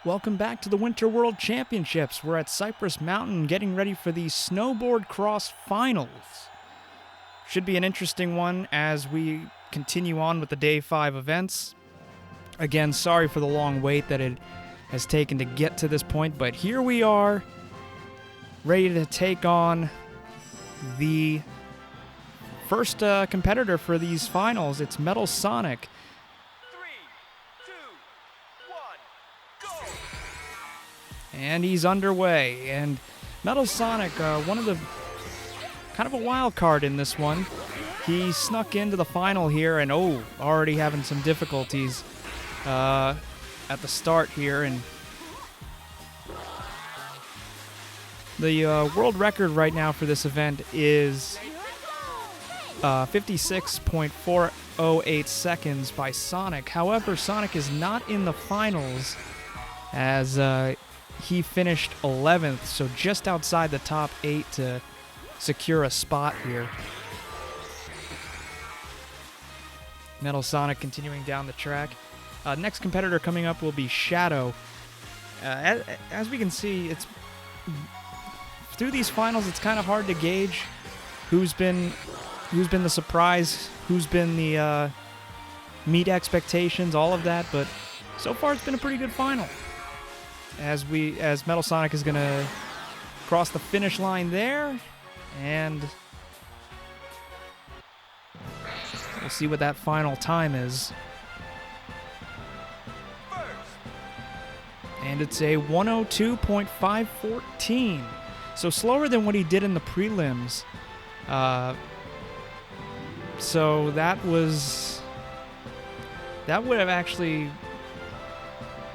welcome back to the Winter World Championships. We're at Cypress Mountain getting ready for the Snowboard Cross Finals. Should be an interesting one as we continue on with the Day 5 events. Again, sorry for the long wait that it has taken to get to this point, but here we are, ready to take on the first competitor for these finals. It's Metal Sonic. 3, 2, 1, go! And he's underway. And Metal Sonic, one of the kind of a wild card in this one. He snuck into the final here and already having some difficulties at the start here. And the world record right now for this event is 56.408 seconds by Sonic. However, Sonic is not in the finals as he finished 11th, so just outside the top 8 to secure a spot here. Metal Sonic continuing down the track. Next competitor coming up will be Shadow. As we can see, it's through these finals, it's kind of hard to gauge who's been the surprise, who's been the meet expectations, all of that. But so far, it's been a pretty good final. As Metal Sonic is gonna cross the finish line there, and we'll see what that final time is. And it's a 102.514. So slower than what he did in the prelims. So that would have actually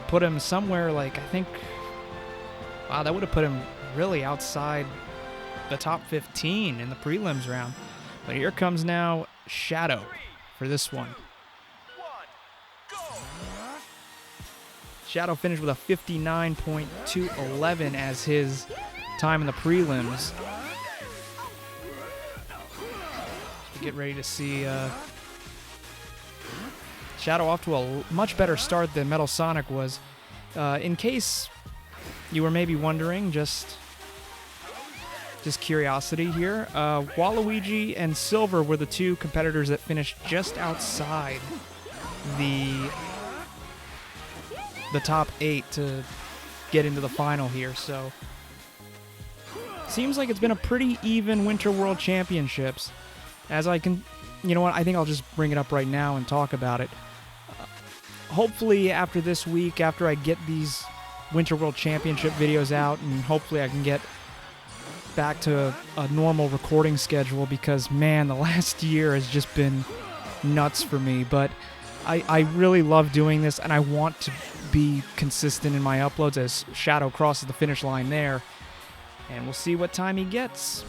put him somewhere like, I think, wow, that would have put him really outside the top 15 in the prelims round. But here comes now Shadow for this one. Shadow finished with a 59.211 as his time in the prelims. Get ready to see Shadow off to a much better start than Metal Sonic was. In case you were maybe wondering, just curiosity here, Waluigi and Silver were the two competitors that finished just outside the top 8 to get into the final here. So seems like it's been a pretty even Winter World Championships. As I can, you know what, I think I'll just bring it up right now and talk about it. Hopefully after this week, after I get these Winter World Championship videos out, and hopefully I can get back to a normal recording schedule, because man, the last year has just been nuts for me. But I really love doing this, and I want to be consistent in my uploads as Shadow crosses the finish line there. And we'll see what time he gets.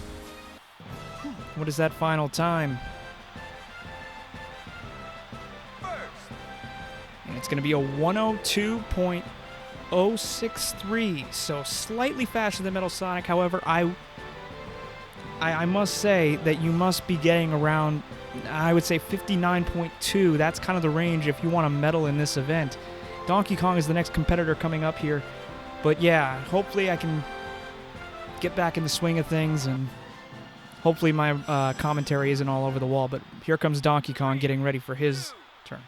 What is that final time? And it's going to be a 102.063, so slightly faster than Metal Sonic. However, I must say that you must be getting around, I would say 59.2. That's kind of the range if you want to medal in this event. Donkey Kong is the next competitor coming up here. But yeah, hopefully I can get back in the swing of things, and hopefully my commentary isn't all over the wall. But here comes Donkey Kong getting ready for his turn.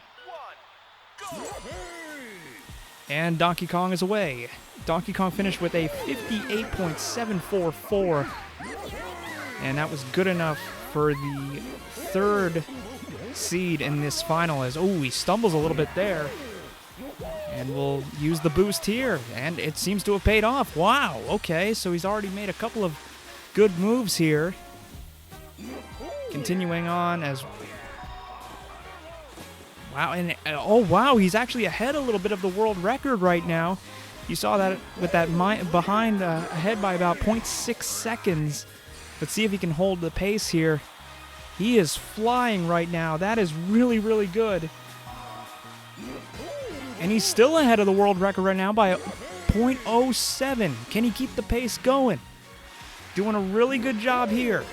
And Donkey Kong is away. Donkey Kong finished with a 58.744. And that was good enough for the third seed in this final. As he stumbles a little bit there. And we'll use the boost here. And it seems to have paid off. Wow, okay, so he's already made a couple of good moves here. Continuing on as... Wow, and wow, he's actually ahead a little bit of the world record right now. You saw that with that behind ahead by about 0.6 seconds. Let's see if he can hold the pace here. He is flying right now. That is really, really good. And he's still ahead of the world record right now by 0.07. Can he keep the pace going? Doing a really good job here.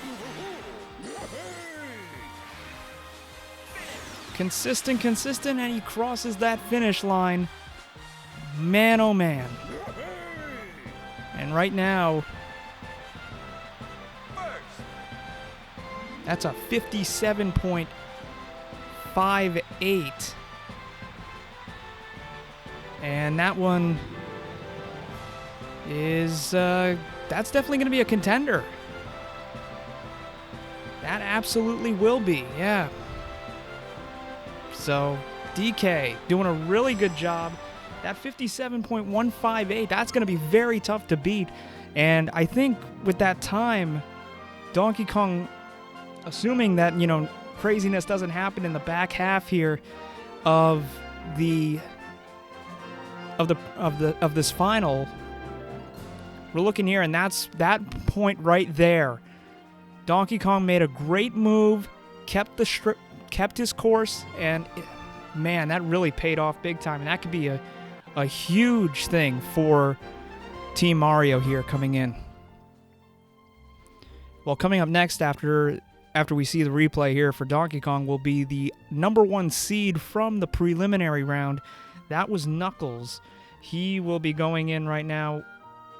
Consistent, and he crosses that finish line. Man, oh man. And right now, that's a 57.58. And that one is, that's definitely going to be a contender. That absolutely will be, yeah. So, DK doing a really good job. That 57.158, that's going to be very tough to beat. And I think with that time, Donkey Kong, assuming that, you know, craziness doesn't happen in the back half here of this final, we're looking here, and that's that point right there. Donkey Kong made a great move, kept his course, and man, that really paid off big time. And that could be a huge thing for Team Mario here coming in. Well, coming up next after we see the replay here for Donkey Kong will be the #1 seed from the preliminary round. That was Knuckles. He will be going in right now.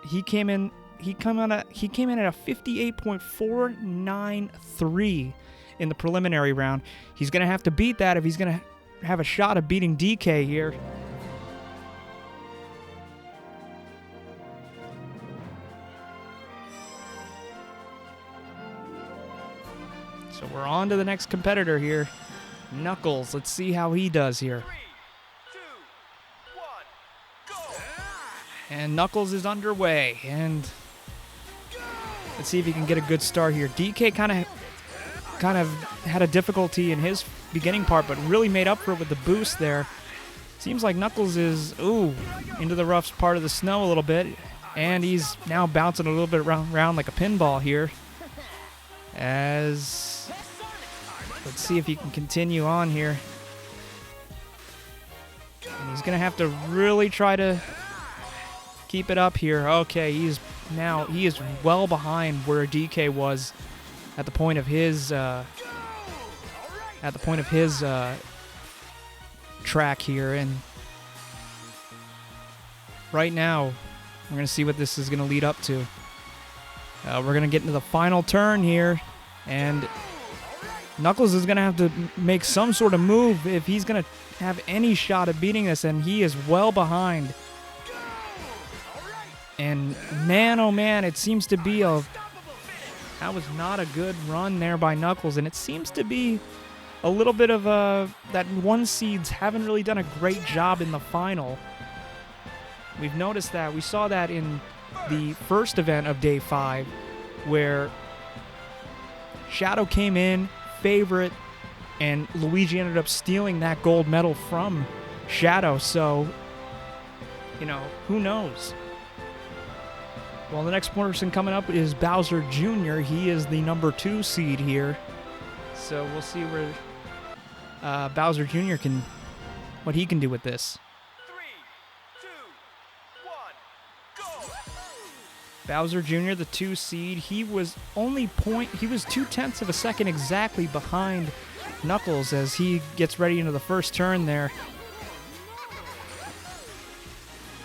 He came in at a 58.493 in the preliminary round. He's going to have to beat that if he's going to have a shot of beating DK here. So we're on to the next competitor here, Knuckles. Let's see how he does here. 3, 2, 1, go! And Knuckles is underway, and let's see if he can get a good start here. DK kind of had a difficulty in his beginning part, but really made up for it with the boost there. Seems like Knuckles is, into the rough part of the snow a little bit, and he's now bouncing a little bit around like a pinball here. Let's see if he can continue on here. And he's going to have to really try to keep it up here. Okay, he is well behind where DK was at the point of his track here, and right now we're going to see what this is going to lead up to. We're going to get into the final turn here, and Knuckles is going to have to make some sort of move if he's going to have any shot at beating this, and he is well behind. And man, oh man, it seems to be that was not a good run there by Knuckles, and it seems to be a little bit of that one seeds haven't really done a great job in the final. We've noticed that. We saw that in the first event of Day 5, where Shadow came in, favorite, and Luigi ended up stealing that gold medal from Shadow. So, who knows? Well, the next person coming up is Bowser Jr. He is the #2 seed here. So we'll see where Bowser Jr. what he can do with this. 3, 2, 1, go! Bowser Jr., the 2 seed, he was 0.2 of a second exactly behind Knuckles as he gets ready into the first turn there.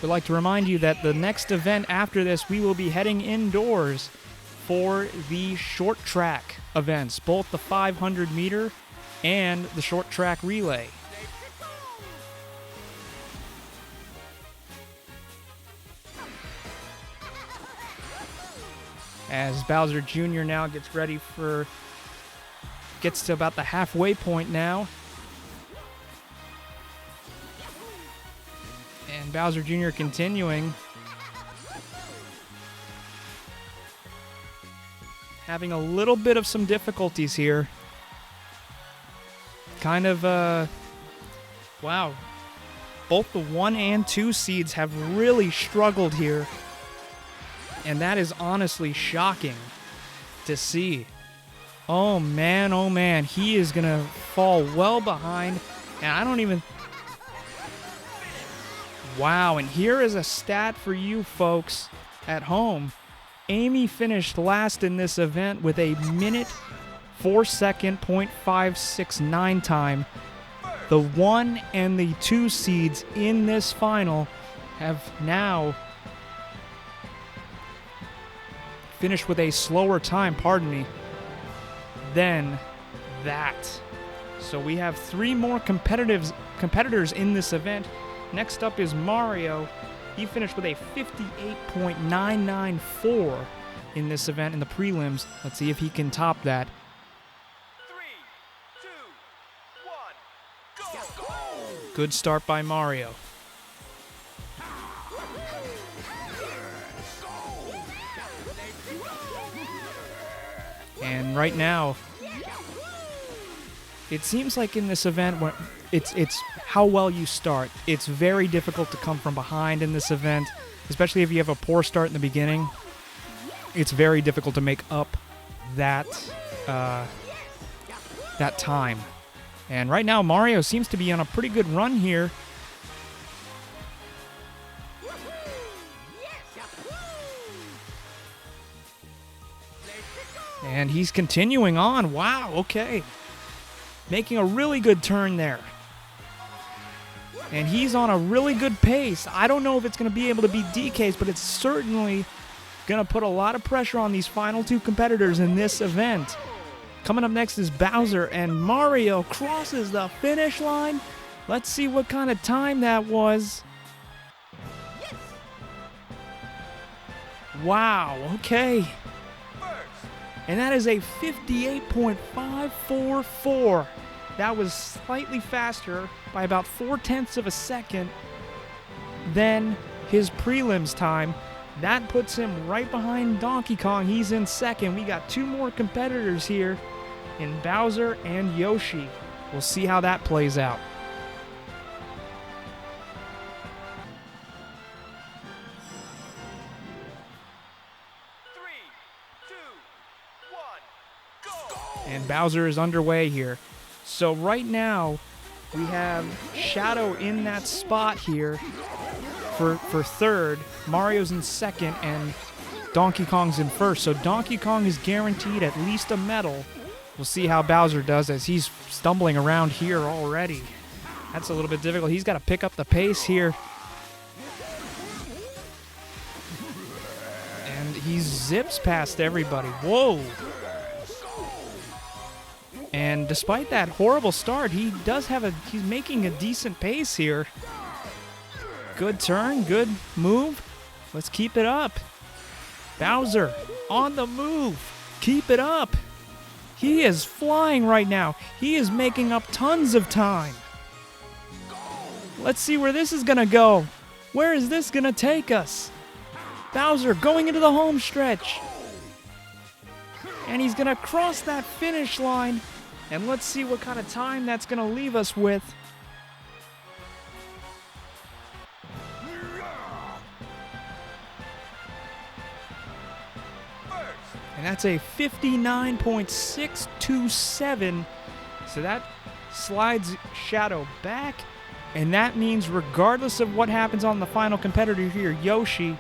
We'd like to remind you that the next event after this, we will be heading indoors for the short track events, both the 500 meter and the short track relay. As Bowser Jr. now gets to about the halfway point now. And Bowser Jr. continuing. Having a little bit of some difficulties here. Wow. Both the 1 and 2 seeds have really struggled here. And that is honestly shocking to see. Oh man, he is going to fall well behind. And I don't even... Wow, and here is a stat for you folks at home. Amy finished last in this event with a 1:04 .569 time. The 1 and the 2 seeds in this final have now finished with a slower time, than that. So we have 3 more competitors in this event. Next up is Mario. He finished with a 58.994 in this event in the prelims. Let's see if he can top that. 3, 2, 1, go! Good start by Mario. And right now, it seems like in this event, when it's how well you start. It's very difficult to come from behind in this event, especially if you have a poor start in the beginning. It's very difficult to make up that that time. And right now, Mario seems to be on a pretty good run here. And he's continuing on. Wow, okay. Making a really good turn there. And he's on a really good pace. I don't know if it's going to be able to beat DK's, but it's certainly going to put a lot of pressure on these final 2 competitors in this event. Coming up next is Bowser, and Mario crosses the finish line. Let's see what kind of time that was. Wow, okay. And that is a 58.544. That was slightly faster by about 0.4 of a second than his prelims time. That puts him right behind Donkey Kong. He's in second. We got 2 more competitors here in Bowser and Yoshi. We'll see how that plays out. And Bowser is underway here. So right now, we have Shadow in that spot here for third. Mario's in second, and Donkey Kong's in first. So Donkey Kong is guaranteed at least a medal. We'll see how Bowser does as he's stumbling around here already. That's a little bit difficult. He's got to pick up the pace here. And he zips past everybody. Whoa! And despite that horrible start, he's making a decent pace here. Good turn, good move. Let's keep it up. Bowser on the move. Keep it up. He is flying right now. He is making up tons of time. Let's see where this is going to go. Where is this going to take us? Bowser going into the home stretch. And he's going to cross that finish line. And let's see what kind of time that's going to leave us with. And that's a 59.627. So that slides Shadow back. And that means regardless of what happens on the final competitor here, Yoshi,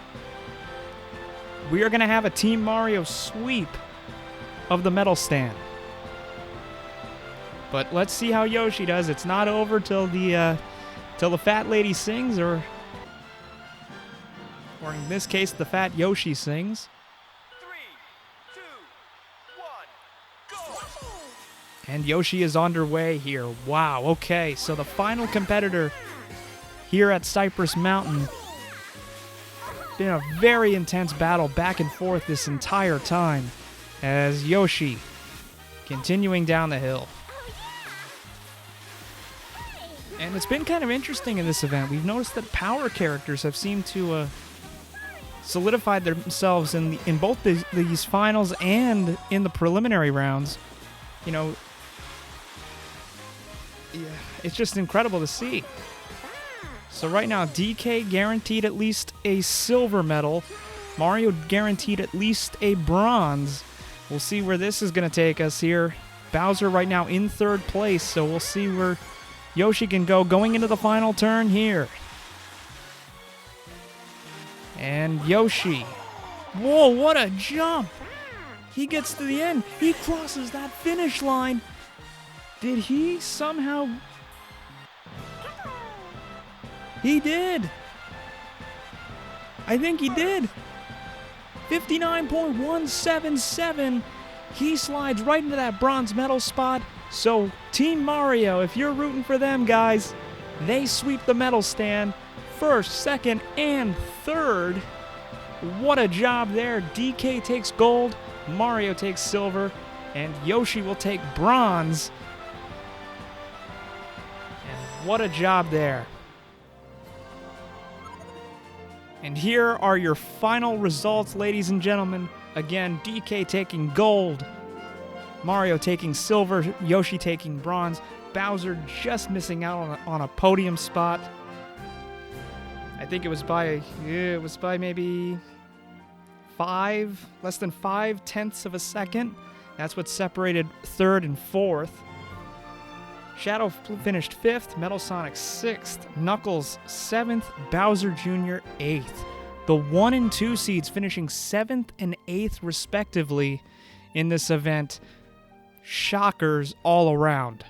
we are going to have a Team Mario sweep of the medal stand. But let's see how Yoshi does. It's not over till the fat lady sings, or in this case, the fat Yoshi sings. 3, 2, 1, go! And Yoshi is underway here. Wow, okay. So the final competitor here at Cypress Mountain. Been a very intense battle back and forth this entire time as Yoshi continuing down the hill. And it's been kind of interesting in this event. We've noticed that power characters have seemed to solidify themselves in both these finals and in the preliminary rounds. You know, yeah, it's just incredible to see. So right now, DK guaranteed at least a silver medal. Mario guaranteed at least a bronze. We'll see where this is going to take us here. Bowser right now in third place, so we'll see where Yoshi can go going into the final turn here. And Yoshi. Whoa, what a jump! He gets to the end. He crosses that finish line. Did he somehow... He did! I think he did. 59.177. He slides right into that bronze medal spot. So, Team Mario, if you're rooting for them, guys, they sweep the medal stand. First, second, and third. What a job there. DK takes gold, Mario takes silver, and Yoshi will take bronze. And what a job there. And here are your final results, ladies and gentlemen. Again, DK taking gold, Mario taking silver, Yoshi taking bronze, Bowser just missing out on a podium spot. I think it was by maybe less than 5/10 of a second. That's what separated third and fourth. Shadow finished 5th, Metal Sonic 6th, Knuckles 7th, Bowser Jr. 8th. The 1 and 2 seeds finishing 7th and 8th respectively in this event. Shockers all around.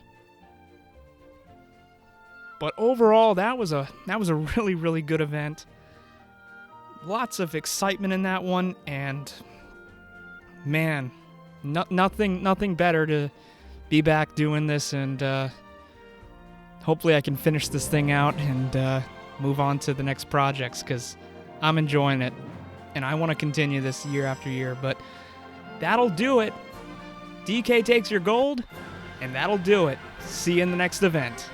But overall, that was a really, really good event. Lots of excitement in that one, and man, nothing better to be back doing this, and hopefully I can finish this thing out and move on to the next projects, because I'm enjoying it, and I want to continue this year after year. But that'll do it. DK takes your gold, and that'll do it. See you in the next event.